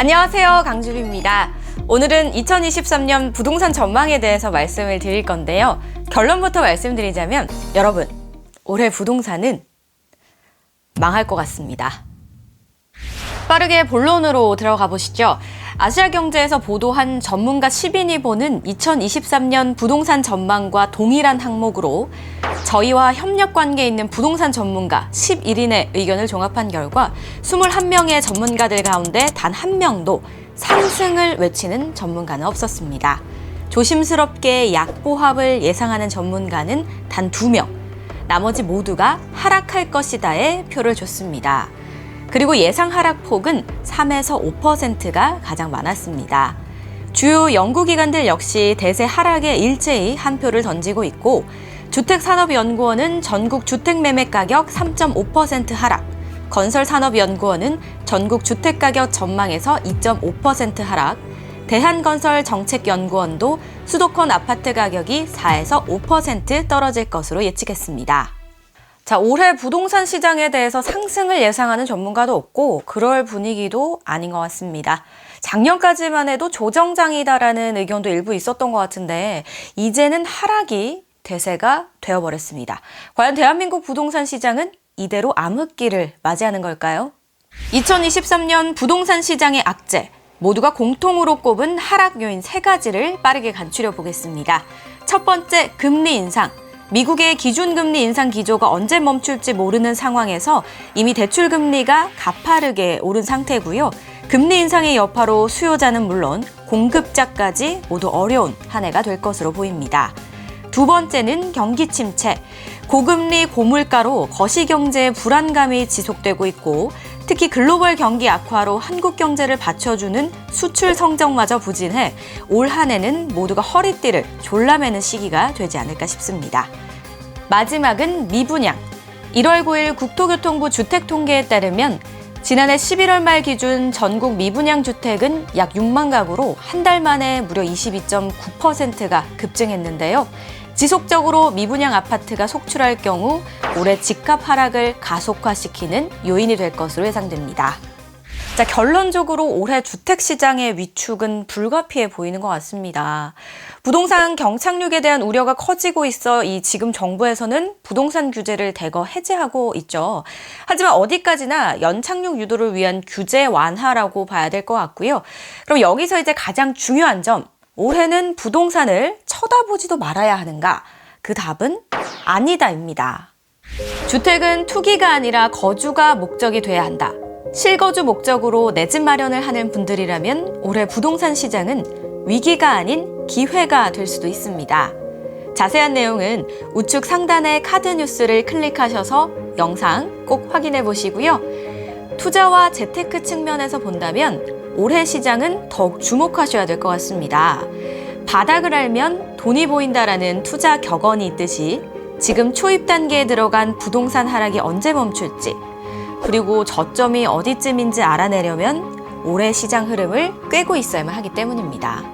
안녕하세요, 강주비입니다. 오늘은 2023년 부동산 전망에 대해서 말씀을 드릴 건데요. 결론부터 말씀드리자면 여러분, 올해 부동산은 망할 것 같습니다. 빠르게 본론으로 들어가 보시죠. 아시아경제에서 보도한 전문가 10인이 보는 2023년 부동산 전망과 동일한 항목으로 저희와 협력 관계에 있는 부동산 전문가 11인의 의견을 종합한 결과 21명의 전문가들 가운데 단 한 명도 상승을 외치는 전문가는 없었습니다. 조심스럽게 약보합을 예상하는 전문가는 단 2명, 나머지 모두가 하락할 것이다에 표를 줬습니다. 그리고 예상 하락폭은 3에서 5%가 가장 많았습니다. 주요 연구기관들 역시 대세 하락에 일제히 한 표를 던지고 있고, 주택산업연구원은 전국 주택매매가격 3.5% 하락, 건설산업연구원은 전국 주택가격 전망에서 2.5% 하락, 대한건설정책연구원도 수도권 아파트 가격이 4에서 5% 떨어질 것으로 예측했습니다. 자, 올해 부동산 시장에 대해서 상승을 예상하는 전문가도 없고 그럴 분위기도 아닌 것 같습니다. 작년까지만 해도 조정장이다라는 의견도 일부 있었던 것 같은데 이제는 하락이 대세가 되어버렸습니다. 과연 대한민국 부동산 시장은 이대로 암흑기를 맞이하는 걸까요? 2023년 부동산 시장의 악재, 모두가 공통으로 꼽은 하락 요인 3가지를 빠르게 간추려 보겠습니다. 첫 번째, 금리 인상. 미국의 기준금리 인상 기조가 언제 멈출지 모르는 상황에서 이미 대출금리가 가파르게 오른 상태고요. 금리 인상의 여파로 수요자는 물론 공급자까지 모두 어려운 한 해가 될 것으로 보입니다. 두 번째는 경기 침체. 고금리 고물가로 거시경제의 불안감이 지속되고 있고 특히 글로벌 경기 악화로 한국 경제를 받쳐주는 수출 성적마저 부진해 올 한 해는 모두가 허리띠를 졸라매는 시기가 되지 않을까 싶습니다. 마지막은 미분양. 1월 9일 국토교통부 주택통계에 따르면 지난해 11월 말 기준 전국 미분양 주택은 약 6만 가구로 한 달 만에 무려 22.9%가 급증했는데요. 지속적으로 미분양 아파트가 속출할 경우 올해 집값 하락을 가속화시키는 요인이 될 것으로 예상됩니다. 자, 결론적으로 올해 주택시장의 위축은 불가피해 보이는 것 같습니다. 부동산 경착륙에 대한 우려가 커지고 있어 이 지금 정부에서는 부동산 규제를 대거 해제하고 있죠. 하지만 어디까지나 연착륙 유도를 위한 규제 완화라고 봐야 될 것 같고요. 그럼 여기서 이제 가장 중요한 점, 올해는 부동산을 쳐다보지도 말아야 하는가? 그 답은 아니다입니다. 주택은 투기가 아니라 거주가 목적이 돼야 한다. 실거주 목적으로 내 집 마련을 하는 분들이라면 올해 부동산 시장은 위기가 아닌 기회가 될 수도 있습니다. 자세한 내용은 우측 상단의 카드 뉴스를 클릭하셔서 영상 꼭 확인해 보시고요. 투자와 재테크 측면에서 본다면 올해 시장은 더욱 주목하셔야 될 것 같습니다. 바닥을 알면 돈이 보인다라는 투자 격언이 있듯이 지금 초입 단계에 들어간 부동산 하락이 언제 멈출지, 그리고 저점이 어디쯤인지 알아내려면 올해 시장 흐름을 꿰고 있어야만 하기 때문입니다.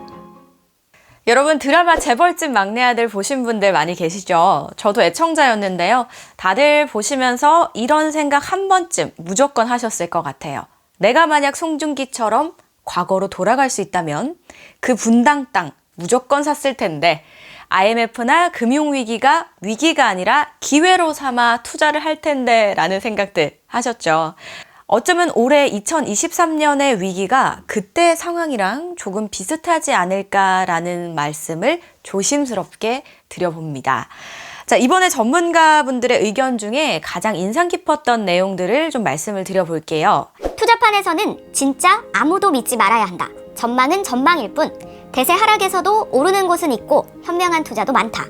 여러분, 드라마 재벌집 막내 아들 보신 분들 많이 계시죠? 저도 애청자였는데요. 다들 보시면서 이런 생각 한 번쯤 무조건 하셨을 것 같아요. 내가 만약 송중기처럼 과거로 돌아갈 수 있다면 그 분당 땅 무조건 샀을 텐데 IMF나 금융위기가 위기가 아니라 기회로 삼아 투자를 할 텐데 라는 생각들 하셨죠. 어쩌면 올해 2023년의 위기가 그때 상황이랑 조금 비슷하지 않을까라는 말씀을 조심스럽게 드려봅니다. 자, 이번에 전문가분들의 의견 중에 가장 인상 깊었던 내용들을 좀 말씀을 드려볼게요. 투자판에서는 진짜 아무도 믿지 말아야 한다. 전망은 전망일 뿐 대세 하락에서도 오르는 곳은 있고 현명한 투자도 많다.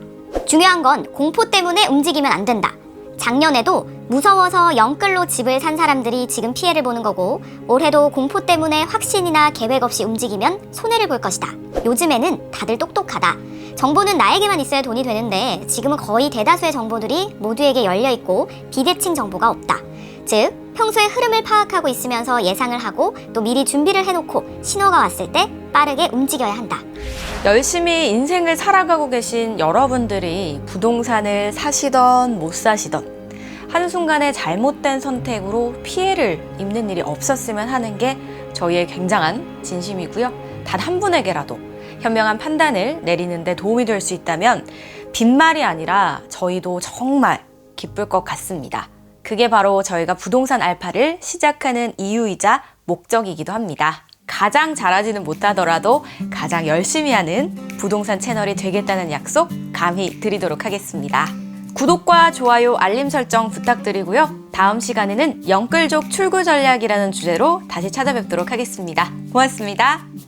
중요한 건 공포 때문에 움직이면 안 된다. 작년에도 무서워서 영끌로 집을 산 사람들이 지금 피해를 보는 거고 올해도 공포 때문에 확신이나 계획 없이 움직이면 손해를 볼 것이다. 요즘에는 다들 똑똑하다. 정보는 나에게만 있어야 돈이 되는데 지금은 거의 대다수의 정보들이 모두에게 열려있고 비대칭 정보가 없다. 즉, 평소에 흐름을 파악하고 있으면서 예상을 하고 또 미리 준비를 해놓고 신호가 왔을 때 빠르게 움직여야 한다. 열심히 인생을 살아가고 계신 여러분들이 부동산을 사시던 못 사시던 한순간에 잘못된 선택으로 피해를 입는 일이 없었으면 하는 게 저희의 굉장한 진심이고요. 단 한 분에게라도 현명한 판단을 내리는데 도움이 될 수 있다면 빈말이 아니라 저희도 정말 기쁠 것 같습니다. 그게 바로 저희가 부동산 알파를 시작하는 이유이자 목적이기도 합니다. 가장 잘하지는 못하더라도 가장 열심히 하는 부동산 채널이 되겠다는 약속 감히 드리도록 하겠습니다. 구독과 좋아요, 알림 설정 부탁드리고요. 다음 시간에는 영끌족 출구 전략이라는 주제로 다시 찾아뵙도록 하겠습니다. 고맙습니다.